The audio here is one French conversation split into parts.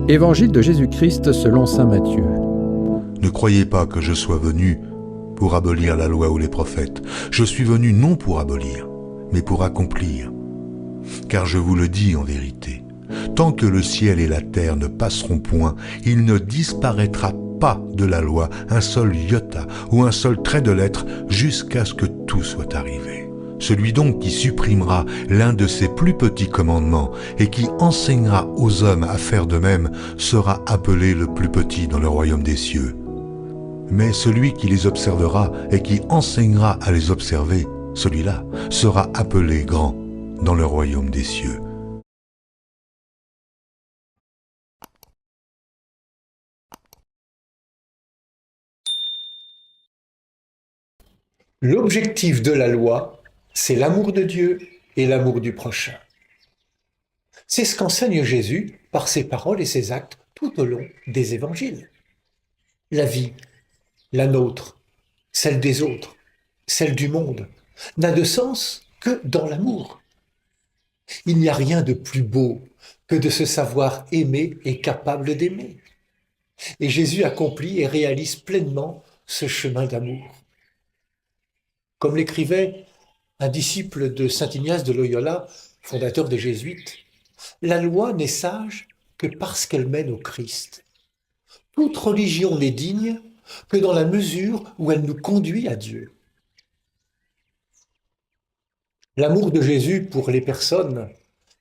Évangile de Jésus-Christ selon saint Matthieu. Ne croyez pas que je sois venu pour abolir la loi ou les prophètes. Je suis venu non pour abolir, mais pour accomplir. Car je vous le dis en vérité, tant que le ciel et la terre ne passeront point, il ne disparaîtra pas de la loi un seul iota ou un seul trait de lettre jusqu'à ce que tout soit arrivé. Celui donc qui supprimera l'un de ces plus petits commandements et qui enseignera aux hommes à faire de même sera appelé le plus petit dans le royaume des cieux. Mais celui qui les observera et qui enseignera à les observer, celui-là sera appelé grand dans le royaume des cieux. L'objectif de la loi, c'est l'amour de Dieu et l'amour du prochain. C'est ce qu'enseigne Jésus par ses paroles et ses actes tout au long des évangiles. La vie, la nôtre, celle des autres, celle du monde, n'a de sens que dans l'amour. Il n'y a rien de plus beau que de se savoir aimé et capable d'aimer. Et Jésus accomplit et réalise pleinement ce chemin d'amour. Comme l'écrivait un disciple de saint Ignace de Loyola, fondateur des Jésuites, la loi n'est sage que parce qu'elle mène au Christ. Toute religion n'est digne que dans la mesure où elle nous conduit à Dieu. L'amour de Jésus pour les personnes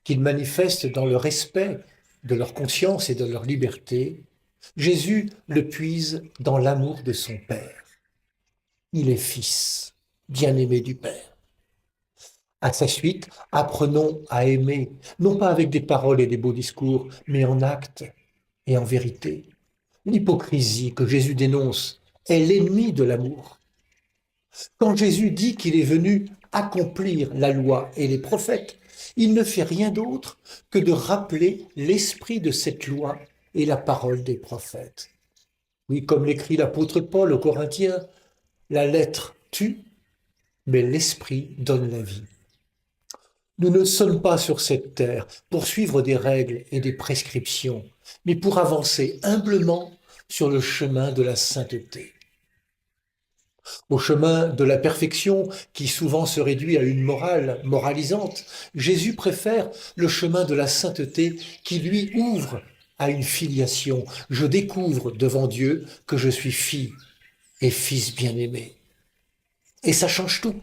qu'il manifeste dans le respect de leur conscience et de leur liberté, Jésus le puise dans l'amour de son Père. Il est fils, bien-aimé du Père. À sa suite, apprenons à aimer, non pas avec des paroles et des beaux discours, mais en actes et en vérité. L'hypocrisie que Jésus dénonce est l'ennemi de l'amour. Quand Jésus dit qu'il est venu accomplir la loi et les prophètes, il ne fait rien d'autre que de rappeler l'esprit de cette loi et la parole des prophètes. Oui, comme l'écrit l'apôtre Paul aux Corinthiens, la lettre tue, mais l'esprit donne la vie. Nous ne sommes pas sur cette terre pour suivre des règles et des prescriptions, mais pour avancer humblement sur le chemin de la sainteté. Au chemin de la perfection, qui souvent se réduit à une morale moralisante, Jésus préfère le chemin de la sainteté qui lui ouvre à une filiation. Je découvre devant Dieu que je suis fille et fils bien-aimé. Et ça change tout.